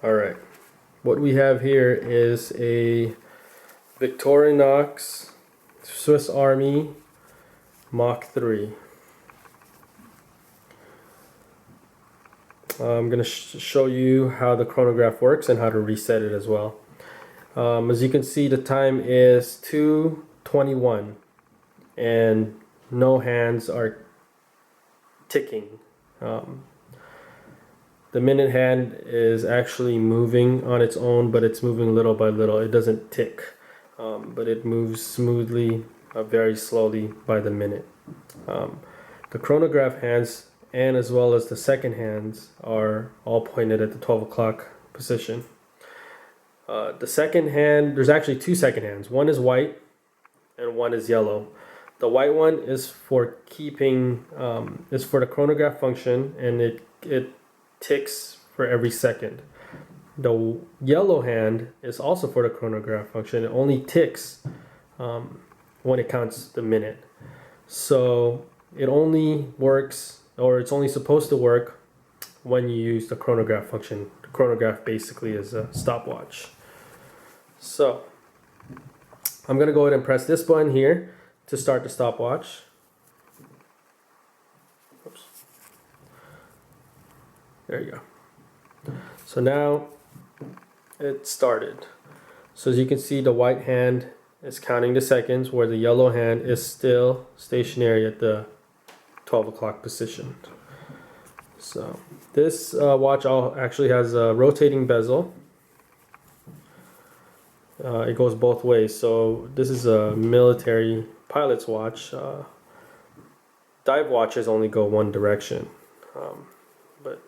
Alright, what we have here is a Victorinox Swiss Army Mach 3. I'm going to show you how the chronograph works and how to reset it as well. As you can see, the time is 2:21 and no hands are ticking. The minute hand is actually moving on its own, but it's moving little by little. It doesn't tick, but it moves smoothly, very slowly by the minute. The chronograph hands and as well as the second hands are all pointed at the 12 o'clock position. The second hand, there's actually two second hands. One is white and one is yellow. The white one is for keeping, is for the chronograph function, and it ticks for every second. The yellow hand is also for the chronograph function. It only ticks when it counts the minute. So it only works, or it's only supposed to work when you use the chronograph function. The chronograph basically is a stopwatch. So I'm going to go ahead and press this button here to start the stopwatch. Oops. There you go. So now it started. So as you can see, the white hand is counting the seconds, where the yellow hand is still stationary at the 12 o'clock position. So this watch actually has a rotating bezel. It goes both ways. So this is a military pilot's watch. Dive watches only go one direction, but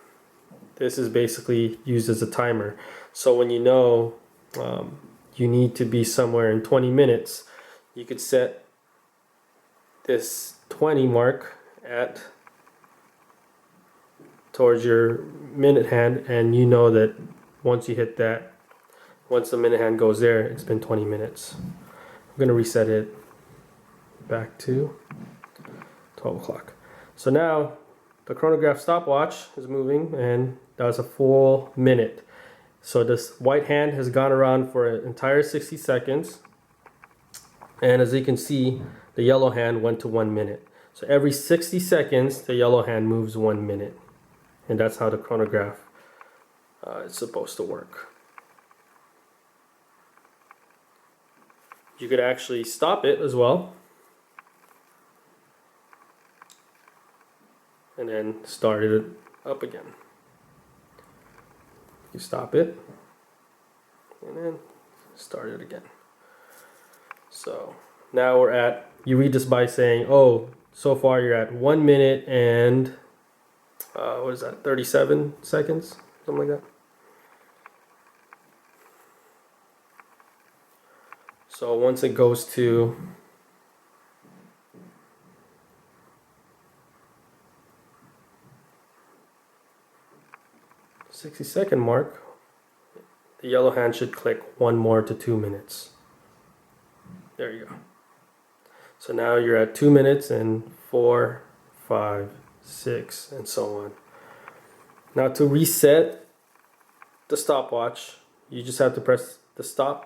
this is basically used as a timer. So when you know you need to be somewhere in 20 minutes, you could set this 20 mark at towards your minute hand, and you know that once you hit that, once the minute hand goes there, it's been 20 minutes. I'm going to reset it back to 12 o'clock. So now the chronograph stopwatch is moving, and that was a full minute. So this white hand has gone around for an entire 60 seconds. And as you can see, the yellow hand went to 1 minute. So every 60 seconds, the yellow hand moves 1 minute. And that's how the chronograph is supposed to work. You could actually stop it as well, and then start it up again. You stop it, and then start it again. So now we're at, you read this by saying, oh, so far you're at 1 minute and, what is that, 37 seconds? Something like that. So once it goes to the 60-second mark, the yellow hand should click 1 more to 2 minutes. There you go. So now you're at 2 minutes and 4, 5, 6, and so on. Now to reset the stopwatch, you just have to press the start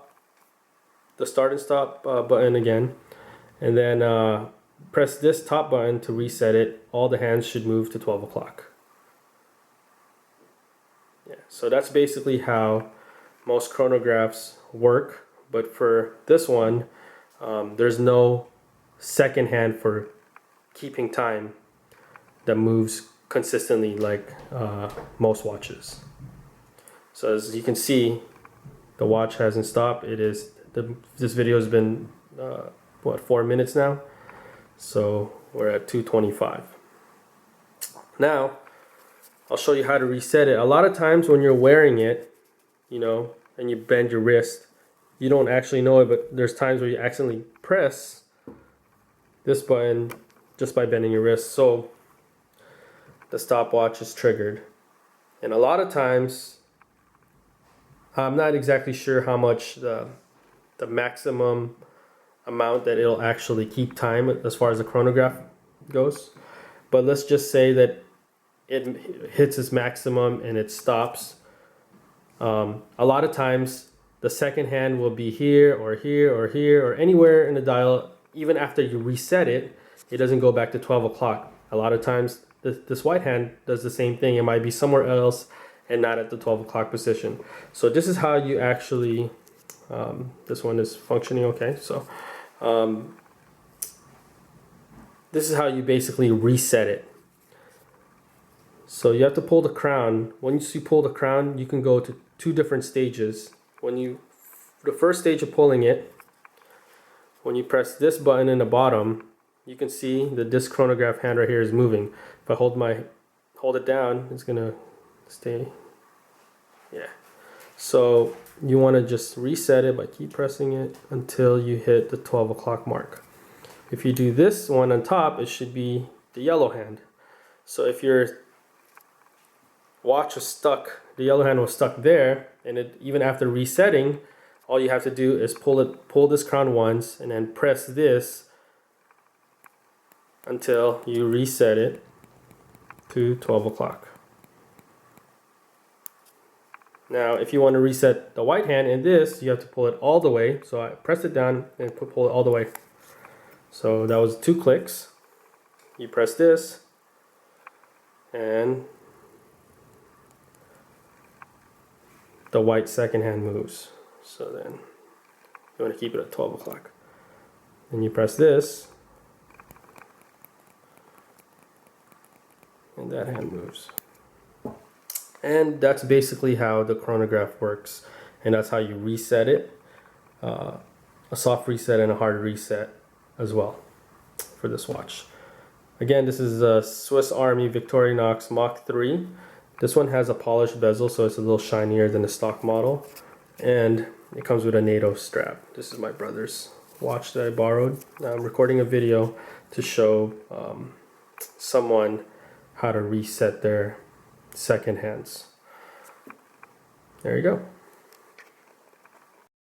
and stop button again, and then press this top button to reset it. All the hands should move to 12 o'clock. Yeah, so that's basically how most chronographs work, but for this one, there's no second hand for keeping time that moves consistently like most watches. So as you can see, the watch hasn't stopped. This video has been what, 4 minutes now, so we're at 2:25. Now I'll show you how to reset it. A lot of times when you're wearing it, you know, and you bend your wrist, you don't actually know it, but there's times where you accidentally press this button just by bending your wrist, so the stopwatch is triggered. And a lot of times, I'm not exactly sure how much the maximum amount that it'll actually keep time as far as the chronograph goes, but let's just say that it hits its maximum and it stops A lot of times the second hand will be here or here or here or anywhere in the dial. Even after you reset it, it doesn't go back to 12 o'clock. A lot of times this white hand does the same thing. It might be somewhere else and not at the 12 o'clock position. So this is how you actually, this one is functioning okay. So this is how you basically reset it. So you have to pull the crown. Once you pull the crown, you can go to 2 different stages. The first stage of pulling it, when you press this button in the bottom, you can see that this chronograph hand right here is moving. If I hold it down, it's gonna stay. Yeah. So you want to just reset it by keep pressing it until you hit the 12 o'clock mark. If you do this one on top, it should be the yellow hand. So if your watch was stuck, the yellow hand was stuck there, and even after resetting, all you have to do is pull this crown once and then press this until you reset it to 12 o'clock. Now if you want to reset the white hand in this, you have to pull it all the way. So I pressed it down and pull it all the way. So that was 2 clicks. You press this and the white second hand moves. So then you want to keep it at 12 o'clock. Then you press this and that hand moves. And that's basically how the chronograph works, and that's how you reset it. A soft reset and a hard reset as well for this watch. Again, this is a Swiss Army Victorinox Mach 3. This one has a polished bezel, so it's a little shinier than the stock model, and it comes with a NATO strap. This is my brother's watch that I borrowed. I'm recording a video to show someone how to reset their second hands. There you go.